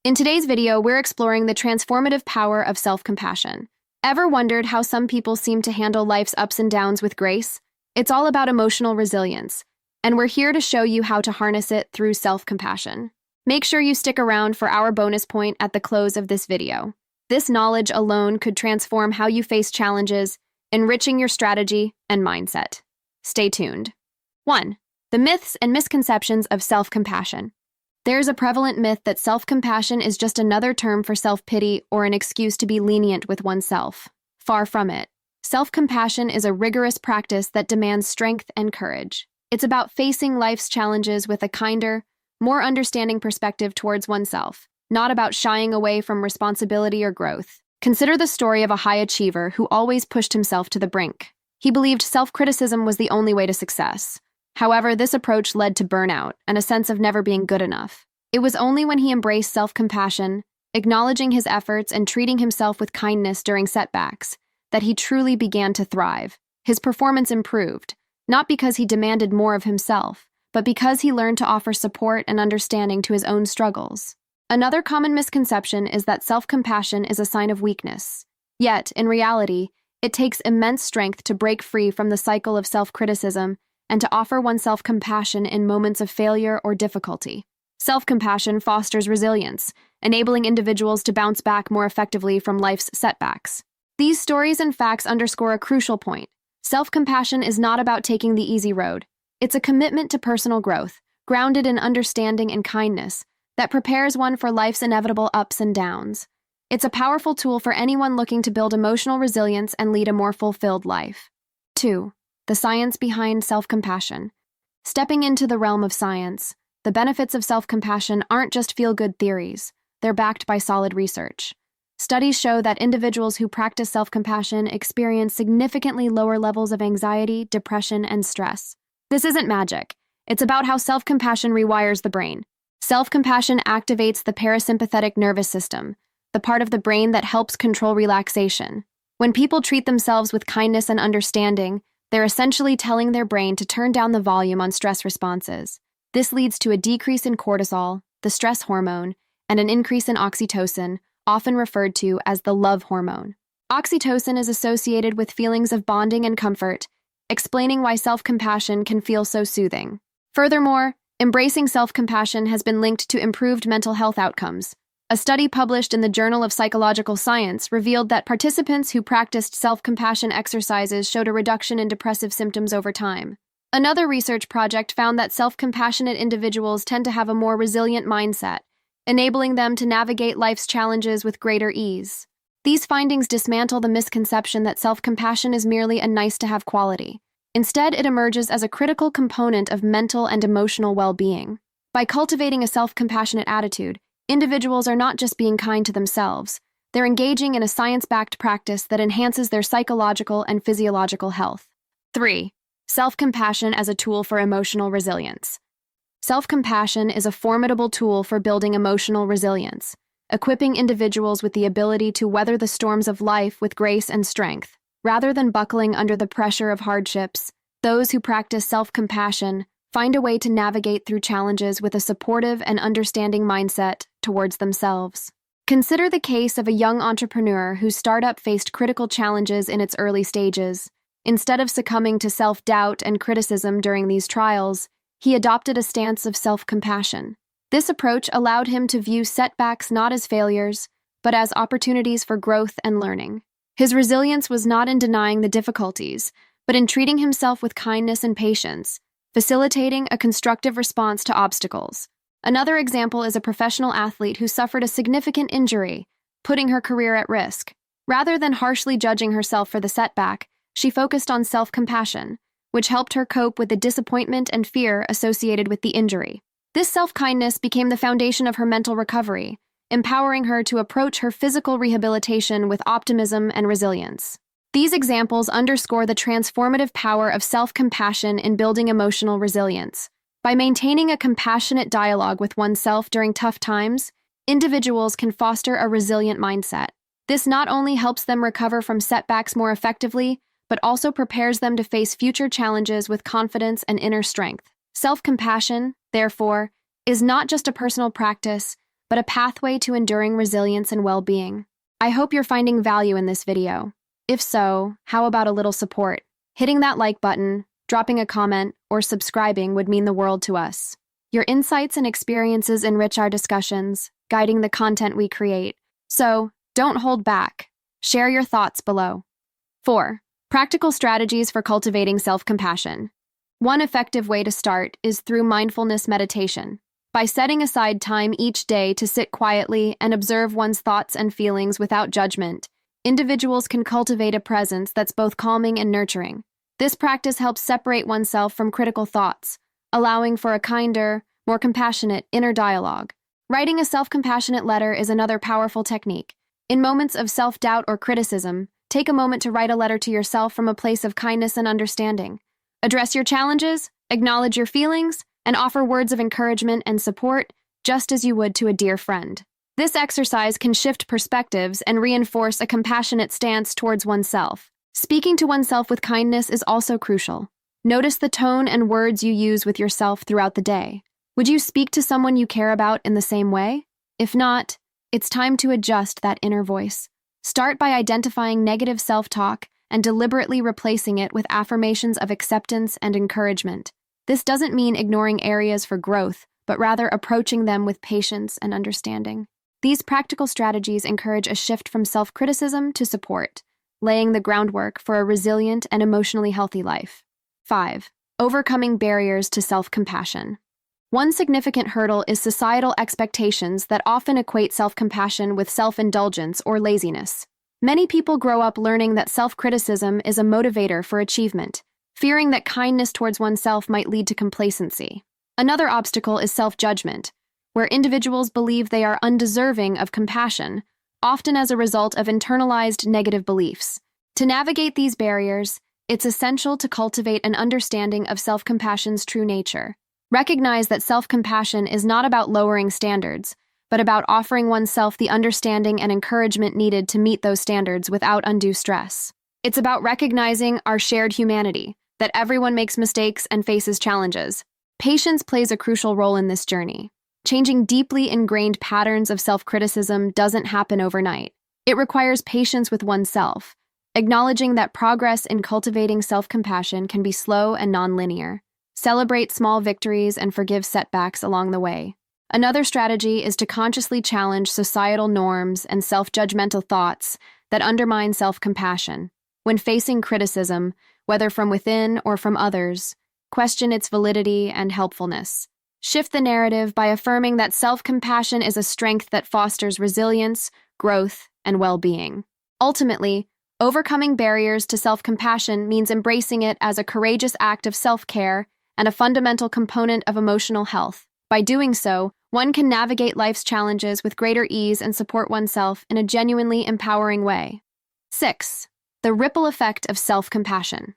In today's video, we're exploring the transformative power of self-compassion. Ever wondered how some people seem to handle life's ups and downs with grace? It's all about emotional resilience, and we're here to show you how to harness it through self-compassion. Make sure you stick around for our bonus point at the close of this video. This knowledge alone could transform how you face challenges, enriching your strategy and mindset. Stay tuned. 1. The myths and misconceptions of self-compassion. There's a prevalent myth that self-compassion is just another term for self-pity or an excuse to be lenient with oneself. Far from it. Self-compassion is a rigorous practice that demands strength and courage. It's about facing life's challenges with a kinder, more understanding perspective towards oneself, not about shying away from responsibility or growth. Consider the story of a high achiever who always pushed himself to the brink. He believed self-criticism was the only way to success. However, this approach led to burnout and a sense of never being good enough. It was only when he embraced self-compassion, acknowledging his efforts and treating himself with kindness during setbacks, that he truly began to thrive. His performance improved, not because he demanded more of himself, but because he learned to offer support and understanding to his own struggles. Another common misconception is that self-compassion is a sign of weakness. Yet, in reality, it takes immense strength to break free from the cycle of self-criticism and to offer oneself compassion in moments of failure or difficulty. Self-compassion fosters resilience, enabling individuals to bounce back more effectively from life's setbacks. These stories and facts underscore a crucial point. Self-compassion is not about taking the easy road. It's a commitment to personal growth, grounded in understanding and kindness, that prepares one for life's inevitable ups and downs. It's a powerful tool for anyone looking to build emotional resilience and lead a more fulfilled life. 2. The science behind self-compassion. Stepping into the realm of science, the benefits of self-compassion aren't just feel-good theories. They're backed by solid research. Studies show that individuals who practice self-compassion experience significantly lower levels of anxiety, depression, and stress. This isn't magic. It's about how self-compassion rewires the brain. Self-compassion activates the parasympathetic nervous system, the part of the brain that helps control relaxation. When people treat themselves with kindness and understanding, they're essentially telling their brain to turn down the volume on stress responses. This leads to a decrease in cortisol, the stress hormone, and an increase in oxytocin, often referred to as the love hormone. Oxytocin is associated with feelings of bonding and comfort, explaining why self-compassion can feel so soothing. Furthermore, embracing self-compassion has been linked to improved mental health outcomes. A study published in the Journal of Psychological Science revealed that participants who practiced self-compassion exercises showed a reduction in depressive symptoms over time. Another research project found that self-compassionate individuals tend to have a more resilient mindset, enabling them to navigate life's challenges with greater ease. These findings dismantle the misconception that self-compassion is merely a nice-to-have quality. Instead, it emerges as a critical component of mental and emotional well-being. By cultivating a self-compassionate attitude, individuals are not just being kind to themselves, they're engaging in a science-backed practice that enhances their psychological and physiological health. 3. Self-compassion as a tool for emotional resilience. Self-compassion is a formidable tool for building emotional resilience, equipping individuals with the ability to weather the storms of life with grace and strength. Rather than buckling under the pressure of hardships, those who practice self-compassion find a way to navigate through challenges with a supportive and understanding mindset towards themselves. Consider the case of a young entrepreneur whose startup faced critical challenges in its early stages. Instead of succumbing to self-doubt and criticism during these trials, he adopted a stance of self-compassion. This approach allowed him to view setbacks not as failures, but as opportunities for growth and learning. His resilience was not in denying the difficulties, but in treating himself with kindness and patience, facilitating a constructive response to obstacles. Another example is a professional athlete who suffered a significant injury, putting her career at risk. Rather than harshly judging herself for the setback, she focused on self-compassion, which helped her cope with the disappointment and fear associated with the injury. This self-kindness became the foundation of her mental recovery, empowering her to approach her physical rehabilitation with optimism and resilience. These examples underscore the transformative power of self-compassion in building emotional resilience. By maintaining a compassionate dialogue with oneself during tough times, individuals can foster a resilient mindset. This not only helps them recover from setbacks more effectively, but also prepares them to face future challenges with confidence and inner strength. Self-compassion, therefore, is not just a personal practice, but a pathway to enduring resilience and well-being. I hope you're finding value in this video. If so, how about a little support? Hitting that like button, dropping a comment, or subscribing would mean the world to us. Your insights and experiences enrich our discussions, guiding the content we create. So, don't hold back. Share your thoughts below. 4. Practical strategies for cultivating self-compassion. One effective way to start is through mindfulness meditation. By setting aside time each day to sit quietly and observe one's thoughts and feelings without judgment, individuals can cultivate a presence that's both calming and nurturing. This practice helps separate oneself from critical thoughts, allowing for a kinder, more compassionate inner dialogue. Writing a self-compassionate letter is another powerful technique. In moments of self-doubt or criticism, take a moment to write a letter to yourself from a place of kindness and understanding. Address your challenges, acknowledge your feelings, and offer words of encouragement and support, just as you would to a dear friend. This exercise can shift perspectives and reinforce a compassionate stance towards oneself. Speaking to oneself with kindness is also crucial. Notice the tone and words you use with yourself throughout the day. Would you speak to someone you care about in the same way? If not, it's time to adjust that inner voice. Start by identifying negative self-talk and deliberately replacing it with affirmations of acceptance and encouragement. This doesn't mean ignoring areas for growth, but rather approaching them with patience and understanding. These practical strategies encourage a shift from self-criticism to support, laying the groundwork for a resilient and emotionally healthy life. 5. Overcoming barriers to self-compassion. One significant hurdle is societal expectations that often equate self-compassion with self-indulgence or laziness. Many people grow up learning that self-criticism is a motivator for achievement, fearing that kindness towards oneself might lead to complacency. Another obstacle is self-judgment, where individuals believe they are undeserving of compassion, often as a result of internalized negative beliefs. To navigate these barriers, it's essential to cultivate an understanding of self-compassion's true nature. Recognize that self-compassion is not about lowering standards, but about offering oneself the understanding and encouragement needed to meet those standards without undue stress. It's about recognizing our shared humanity, that everyone makes mistakes and faces challenges. Patience plays a crucial role in this journey. Changing deeply ingrained patterns of self-criticism doesn't happen overnight. It requires patience with oneself, acknowledging that progress in cultivating self-compassion can be slow and non-linear. Celebrate small victories and forgive setbacks along the way. Another strategy is to consciously challenge societal norms and self-judgmental thoughts that undermine self-compassion. When facing criticism, whether from within or from others, question its validity and helpfulness. Shift the narrative by affirming that self-compassion is a strength that fosters resilience, growth, and well-being. Ultimately, overcoming barriers to self-compassion means embracing it as a courageous act of self-care and a fundamental component of emotional health. By doing so, one can navigate life's challenges with greater ease and support oneself in a genuinely empowering way. 6. The ripple effect of self-compassion.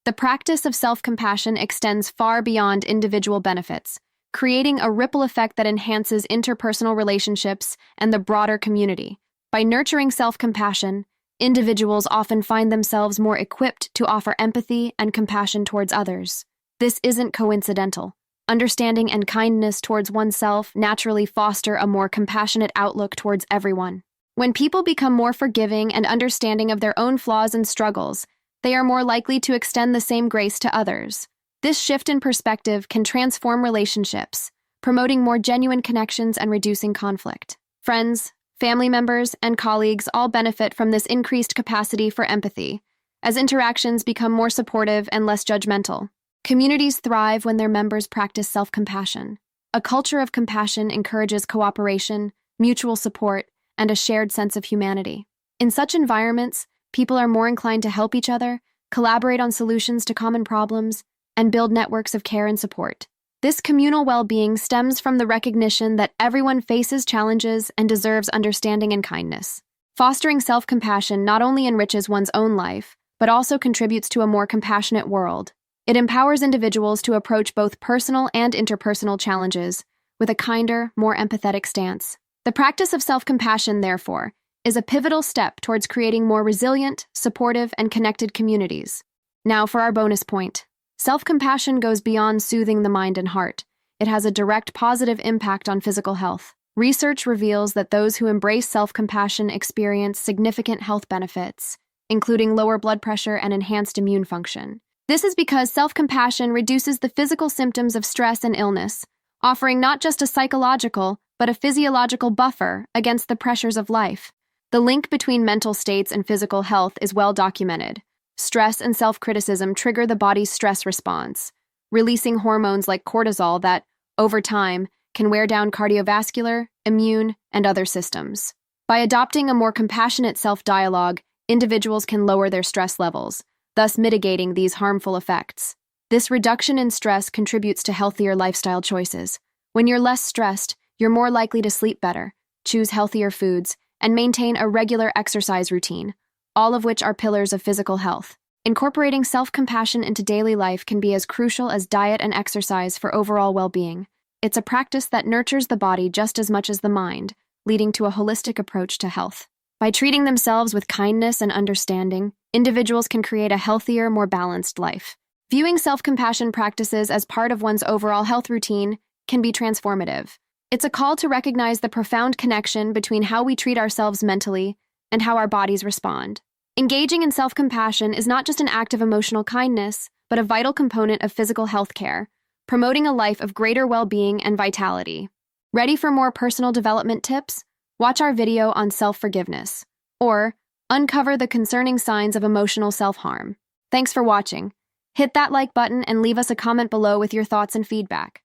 The practice of self-compassion extends far beyond individual benefits, creating a ripple effect that enhances interpersonal relationships and the broader community. By nurturing self-compassion, individuals often find themselves more equipped to offer empathy and compassion towards others. This isn't coincidental. Understanding and kindness towards oneself naturally foster a more compassionate outlook towards everyone. When people become more forgiving and understanding of their own flaws and struggles, they are more likely to extend the same grace to others. This shift in perspective can transform relationships, promoting more genuine connections and reducing conflict. Friends, family members, and colleagues all benefit from this increased capacity for empathy, as interactions become more supportive and less judgmental. Communities thrive when their members practice self-compassion. A culture of compassion encourages cooperation, mutual support, and a shared sense of humanity. In such environments, people are more inclined to help each other, collaborate on solutions to common problems, and build networks of care and support. This communal well-being stems from the recognition that everyone faces challenges and deserves understanding and kindness. Fostering self-compassion not only enriches one's own life, but also contributes to a more compassionate world. It empowers individuals to approach both personal and interpersonal challenges with a kinder, more empathetic stance. The practice of self-compassion, therefore, is a pivotal step towards creating more resilient, supportive, and connected communities. Now for our bonus point. Self-compassion goes beyond soothing the mind and heart. It has a direct positive impact on physical health. Research reveals that those who embrace self-compassion experience significant health benefits, including lower blood pressure and enhanced immune function. This is because self-compassion reduces the physical symptoms of stress and illness, offering not just a psychological, but a physiological buffer against the pressures of life. The link between mental states and physical health is well documented. Stress and self-criticism trigger the body's stress response, releasing hormones like cortisol that, over time, can wear down cardiovascular, immune, and other systems. By adopting a more compassionate self-dialogue, individuals can lower their stress levels, thus mitigating these harmful effects. This reduction in stress contributes to healthier lifestyle choices. When you're less stressed, you're more likely to sleep better, choose healthier foods, and maintain a regular exercise routine, all of which are pillars of physical health. Incorporating self-compassion into daily life can be as crucial as diet and exercise for overall well-being. It's a practice that nurtures the body just as much as the mind, leading to a holistic approach to health. By treating themselves with kindness and understanding, individuals can create a healthier, more balanced life. Viewing self-compassion practices as part of one's overall health routine can be transformative. It's a call to recognize the profound connection between how we treat ourselves mentally and how our bodies respond. Engaging in self-compassion is not just an act of emotional kindness, but a vital component of physical health care, promoting a life of greater well-being and vitality. Ready for more personal development tips? Watch our video on self-forgiveness, or uncover the concerning signs of emotional self-harm. Thanks for watching. Hit that like button and leave us a comment below with your thoughts and feedback.